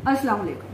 अस्सलाम वालेकुम।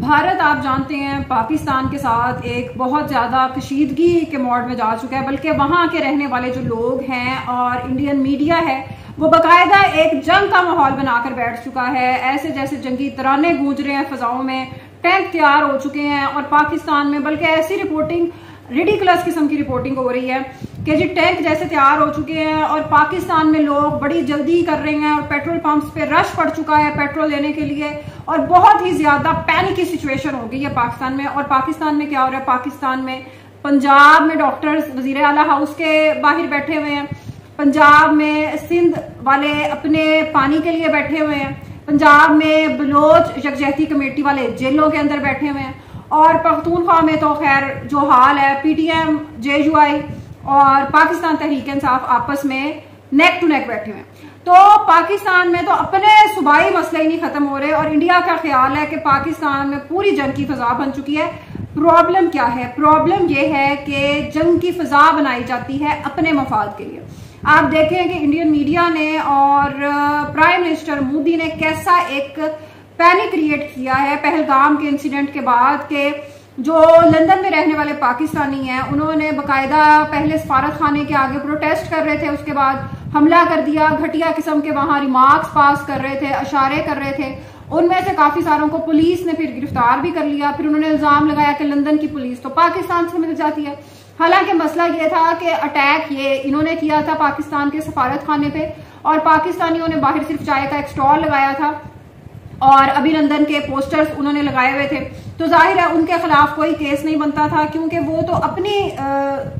भारत आप जानते हैं पाकिस्तान के साथ एक बहुत ज्यादा कशीदगी के मोड में जा चुका है, बल्कि वहां के रहने वाले जो लोग हैं और इंडियन मीडिया है वो बाकायदा एक जंग का माहौल बनाकर बैठ चुका है। ऐसे जैसे जंगी तराने गूंज रहे हैं फिजाओं में, टैंक तैयार हो चुके हैं और पाकिस्तान में बल्कि ऐसी रिपोर्टिंग रिडिकुलस किस्म की रिपोर्टिंग हो रही है कि जी टैंक जैसे तैयार हो चुके हैं और पाकिस्तान में लोग बड़ी जल्दी कर रहे हैं और पेट्रोल पंप्स पे रश पड़ चुका है पेट्रोल लेने के लिए और बहुत ही ज्यादा पैनिक की सिचुएशन हो गई है पाकिस्तान में। और पाकिस्तान में क्या हो रहा है, पाकिस्तान में पंजाब में डॉक्टर्स वजीर आला हाउस के बाहर बैठे हुए हैं, पंजाब में सिंध वाले अपने पानी के लिए बैठे हुए हैं, पंजाब में बलोच यकजहती कमेटी वाले जेलों के अंदर बैठे हुए हैं और पख्तूनख्वा में तो खैर जो हाल है पीटीएम जेयूआई और पाकिस्तान तहरीक इंसाफ आपस में नेक टू नेक बैठे हुए हैं। तो पाकिस्तान में तो अपने सूबाई मसले ही नहीं खत्म हो रहे और इंडिया का ख्याल है कि पाकिस्तान में पूरी जंग की फिजा बन चुकी है। प्रॉब्लम क्या है? प्रॉब्लम यह है कि जंग की फिजा बनाई जाती है अपने मफाद के लिए। आप देखें कि इंडियन मीडिया ने और प्राइम मिनिस्टर मोदी ने कैसा एक पैनिक क्रिएट किया है पहलगाम के इंसिडेंट के बाद के जो लंदन में रहने वाले पाकिस्तानी हैं उन्होंने बकायदा पहले सफारत खाने के आगे प्रोटेस्ट कर रहे थे, उसके बाद हमला कर दिया, घटिया किस्म के वहां रिमार्क्स पास कर रहे थे, अशारे कर रहे थे। उनमें से काफी सारों को पुलिस ने फिर गिरफ्तार भी कर लिया। फिर उन्होंने इल्जाम लगाया कि लंदन की पुलिस तो पाकिस्तान से मिल जाती है। हालांकि मसला ये था कि अटैक ये इन्होंने किया था पाकिस्तान के सफारत खाने पे और पाकिस्तानियों ने बाहर सिर्फ चाय का एक स्टॉल लगाया था और अभिनंदन के पोस्टर्स उन्होंने लगाए हुए थे। तो जाहिर है उनके खिलाफ कोई केस नहीं बनता था क्योंकि वो तो अपनी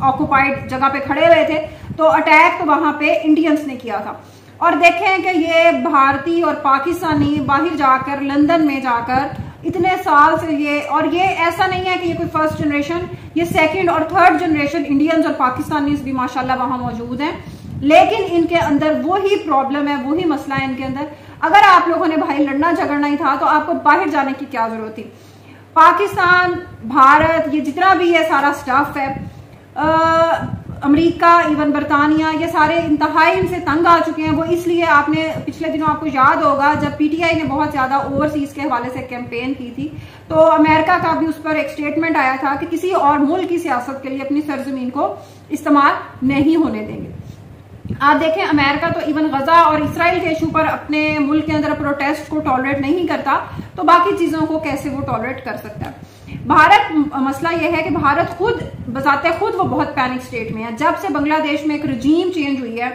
ऑक्युपाइड जगह पे खड़े हुए थे। तो अटैक तो वहां पे इंडियंस ने किया था। और देखें कि ये भारतीय और पाकिस्तानी बाहर जाकर लंदन में जाकर इतने साल से ये ऐसा नहीं है कि ये कोई फर्स्ट जनरेशन, ये सेकंड और थर्ड जनरेशन इंडियंस और पाकिस्तानीज भी माशाल्लाह वहां मौजूद हैं, लेकिन इनके अंदर वही प्रॉब्लम है, वही मसला है इनके अंदर। अगर आप लोगों ने भाई लड़ना झगड़ना ही था तो आपको बाहर जाने की क्या जरूरत थी? पाकिस्तान, भारत, ये जितना भी है सारा स्टाफ है, अमेरिका, इवन बरतानिया, ये सारे इंतहाई इनसे तंग आ चुके हैं। वो इसलिए आपने पिछले दिनों आपको याद होगा जब पीटीआई ने बहुत ज्यादा ओवरसीज के हवाले से कैंपेन की थी तो अमेरिका का भी उस पर एक स्टेटमेंट आया था कि किसी और मुल्क की सियासत के लिए अपनी सरजमीन को इस्तेमाल नहीं होने देंगे। आप देखें अमेरिका तो इवन गजा और इसराइल के इशू पर अपने मुल्क के अंदर प्रोटेस्ट को टॉलरेट नहीं करता, तो बाकी चीजों को कैसे वो टॉलरेट कर सकता है? भारत, मसला यह है कि भारत खुद बजाते खुद वो बहुत पैनिक स्टेट में है। जब से बांग्लादेश में एक रजीम चेंज हुई है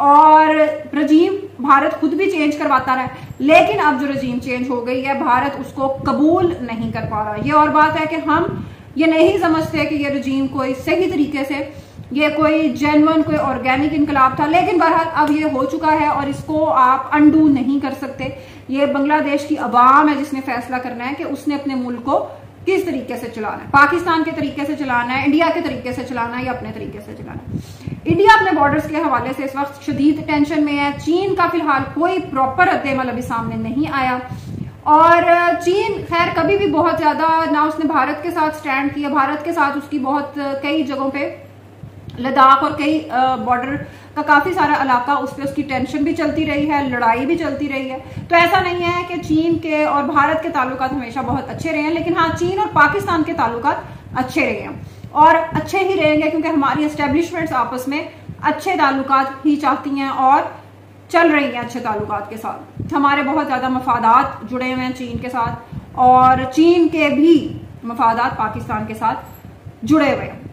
और रजीम भारत खुद भी चेंज करवाता रहा है, लेकिन अब जो रजीम चेंज हो गई है भारत उसको कबूल नहीं कर पा रहा। ये और बात है कि हम ये नहीं समझते कि ये रजीम कोई सही तरीके से, ये कोई जेन्युइन कोई ऑर्गेनिक इनकलाब था, लेकिन बहरहाल अब ये हो चुका है और इसको आप अनडू नहीं कर सकते। ये बांग्लादेश की अवाम है जिसने फैसला करना है कि उसने अपने मुल्क को किस तरीके से चलाना है, पाकिस्तान के तरीके से चलाना है, इंडिया के तरीके से चलाना है या अपने तरीके से चलाना है। इंडिया अपने बॉर्डर्स के हवाले से इस वक्त शदीद टेंशन में है। चीन का फिलहाल कोई प्रॉपर रद्देमल अभी सामने नहीं आया और चीन खैर कभी भी बहुत ज्यादा ना उसने भारत के साथ स्टैंड किया, भारत के साथ उसकी बहुत कई जगहों पे लद्दाख और कई बॉर्डर का काफी सारा इलाका उस पर उसकी टेंशन भी चलती रही है, लड़ाई भी चलती रही है। तो ऐसा नहीं है कि चीन के और भारत के ताल्लुकात हमेशा बहुत अच्छे रहे हैं, लेकिन हाँ चीन और पाकिस्तान के ताल्लुकात अच्छे रहे हैं और अच्छे ही रहेंगे क्योंकि हमारी एस्टेब्लिशमेंट्स आपस में अच्छे ताल्लुकात ही चाहती हैं और चल रही हैं अच्छे ताल्लुकात के साथ। हमारे बहुत ज्यादा मफादात जुड़े हुए हैं चीन के साथ और चीन के भी मफादात पाकिस्तान के साथ जुड़े हुए हैं।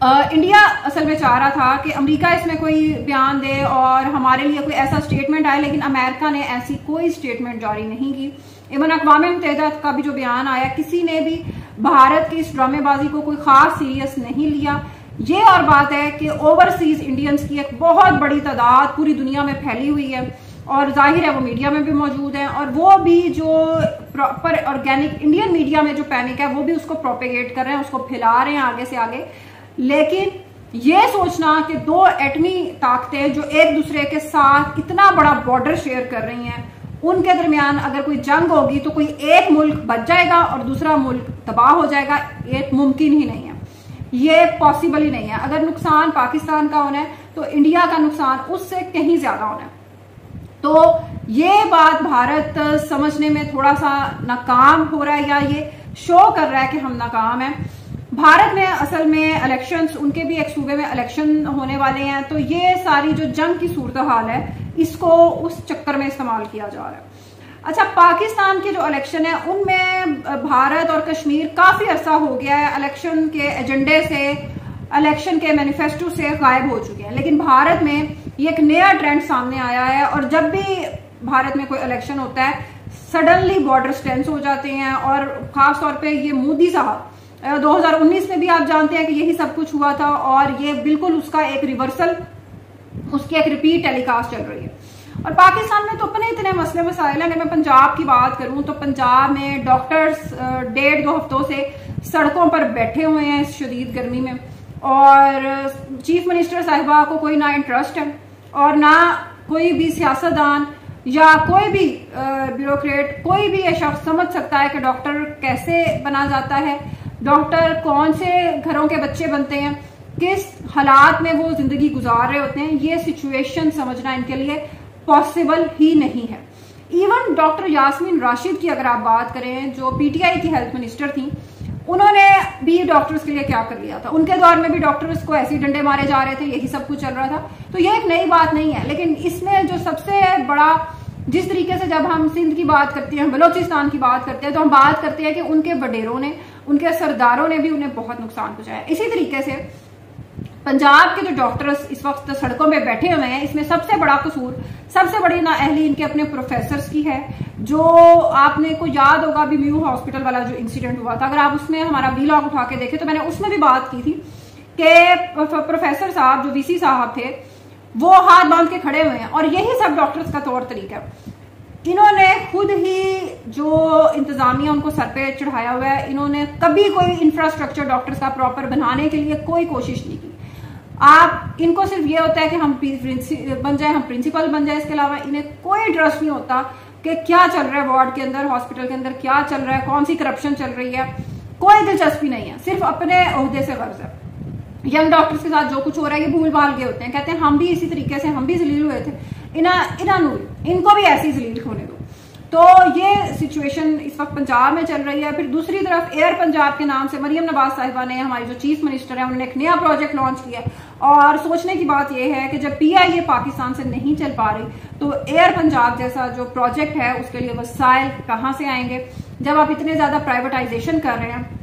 इंडिया असल में चाह रहा था कि अमेरिका इसमें कोई बयान दे और हमारे लिए कोई ऐसा स्टेटमेंट आए, लेकिन अमेरिका ने ऐसी कोई स्टेटमेंट जारी नहीं की। इवन अक़वाम मुत्तहिदा का भी जो बयान आया किसी ने भी भारत की इस ड्रामेबाजी को कोई खास सीरियस नहीं लिया। ये और बात है कि ओवरसीज इंडियंस की एक बहुत बड़ी तादाद पूरी दुनिया में फैली हुई है और जाहिर है वो मीडिया में भी मौजूद है और वो भी जो प्रॉपर ऑर्गेनिक इंडियन मीडिया में जो पैनिक है वो भी उसको प्रोपेगेट कर रहे हैं, उसको फैला रहे हैं आगे से आगे। लेकिन ये सोचना कि दो एटमी ताकतें जो एक दूसरे के साथ इतना बड़ा बॉर्डर शेयर कर रही हैं, उनके दरमियान अगर कोई जंग होगी तो कोई एक मुल्क बच जाएगा और दूसरा मुल्क तबाह हो जाएगा, ये मुमकिन ही नहीं है, ये पॉसिबल ही नहीं है। अगर नुकसान पाकिस्तान का होना है तो इंडिया का नुकसान उससे कहीं ज्यादा होना है। तो ये बात भारत समझने में थोड़ा सा नाकाम हो रहा है, या ये शो कर रहा है कि हम नाकाम हैं। भारत में असल में इलेक्शंस, उनके भी एक सूबे में इलेक्शन होने वाले हैं, तो ये सारी जो जंग की सूरत हाल है इसको उस चक्कर में इस्तेमाल किया जा रहा है। अच्छा, पाकिस्तान के जो इलेक्शन है उनमें भारत और कश्मीर काफी अरसा हो गया है इलेक्शन के एजेंडे से, इलेक्शन के मैनिफेस्टो से गायब हो चुके हैं। लेकिन भारत में ये एक नया ट्रेंड सामने आया है, और जब भी भारत में कोई इलेक्शन होता है सडनली बॉर्डर टेंस हो जाते हैं। और खास तौर पे ये मोदी साहब 2019 में भी आप जानते हैं कि यही सब कुछ हुआ था, और ये बिल्कुल उसका एक रिवर्सल, उसकी एक रिपीट टेलीकास्ट चल रही है। और पाकिस्तान में तो अपने इतने मसले मसाइल हैं। अगर मैं पंजाब की बात करूं तो पंजाब में डॉक्टर्स 1.5-2 हफ्तों से सड़कों पर बैठे हुए हैं इस शदीद गर्मी में, और चीफ मिनिस्टर साहिबा को कोई ना इंटरेस्ट है और ना कोई भी सियासतदान या कोई भी ब्यूरोक्रेट, कोई भी ये शख्स समझ सकता है कि डॉक्टर कैसे बना जाता है, डॉक्टर कौन से घरों के बच्चे बनते हैं, किस हालात में वो जिंदगी गुजार रहे होते हैं। ये सिचुएशन समझना इनके लिए पॉसिबल ही नहीं है। इवन डॉक्टर यास्मीन राशिद की अगर आप बात करें, जो पीटीआई की हेल्थ मिनिस्टर थी, उन्होंने भी डॉक्टर्स के लिए क्या कर लिया था। उनके दौर में भी डॉक्टर्स को ऐसे डंडे मारे जा रहे थे, यही सब कुछ चल रहा था। तो ये एक नई बात नहीं है। लेकिन इसमें जो सबसे बड़ा, जिस तरीके से जब हम सिंध की बात करते हैं, बलोचिस्तान की बात करते हैं, तो हम बात करते हैं कि उनके वडेरों ने, उनके सरदारों ने भी उन्हें बहुत नुकसान पहुंचाया। इसी तरीके से पंजाब के जो डॉक्टर्स इस वक्त सड़कों में बैठे हुए हैं, इसमें सबसे बड़ा कसूर, सबसे बड़ी नाअहली इनके अपने प्रोफेसर्स की है। जो आपने को याद होगा अभी म्यू हॉस्पिटल वाला जो इंसिडेंट हुआ था, अगर आप उसमें हमारा वीलॉग उठा के देखें तो मैंने उसमें भी बात की थी कि प्रोफेसर साहब, जो वीसी साहब थे, वो हाथ बांध के खड़े हुए हैं। और यही सब डॉक्टर्स का तौर तरीका है। इन्होंने खुद ही जो इंतजामिया उनको सर पे चढ़ाया हुआ है, इन्होंने कभी कोई इंफ्रास्ट्रक्चर डॉक्टर्स का प्रॉपर बनाने के लिए कोई कोशिश नहीं की। आप इनको सिर्फ ये होता है कि हम बन जाए, हम प्रिंसिपल बन जाए, इसके अलावा इन्हें कोई इंटरेस्ट नहीं होता कि क्या चल रहा है वार्ड के अंदर, हॉस्पिटल के अंदर क्या चल रहा है, कौन सी करप्शन चल रही है, कोई दिलचस्पी नहीं है। सिर्फ अपने ओहदे से गर्ज है। यंग डॉक्टर्स के साथ जो कुछ हो रहा है ये भूल भाल गए होते हैं, कहते हैं हम भी इसी तरीके से, हम भी जलील हुए थे, इनको भी ऐसी जलील होने दो। तो ये सिचुएशन इस वक्त पंजाब में चल रही है। फिर दूसरी तरफ एयर पंजाब के नाम से मरियम नवाज साहिबा ने, हमारी जो चीफ मिनिस्टर है, उन्होंने एक नया प्रोजेक्ट लॉन्च किया। और सोचने की बात यह है कि जब पीआईए पाकिस्तान से नहीं चल पा रही, तो एयर पंजाब जैसा जो प्रोजेक्ट है उसके लिए वसाइल कहां से आएंगे। जब आप इतने ज्यादा प्राइवेटाइजेशन कर रहे हैं,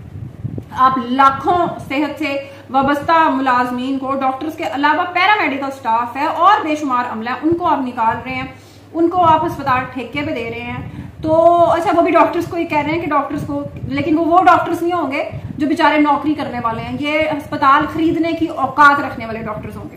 आप लाखों सेहत से वाबस्ता मुलाजमीन को, डॉक्टर्स के अलावा पैरामेडिकल स्टाफ है और बेशुमार अमला है, उनको आप निकाल रहे हैं, उनको आप अस्पताल ठेके पे दे रहे हैं। तो अच्छा, वो भी डॉक्टर्स को ही कह रहे हैं कि डॉक्टर्स को, लेकिन वो डॉक्टर्स नहीं होंगे जो बेचारे नौकरी करने वाले हैं, ये अस्पताल खरीदने की औकात रखने वाले डॉक्टर्स होंगे।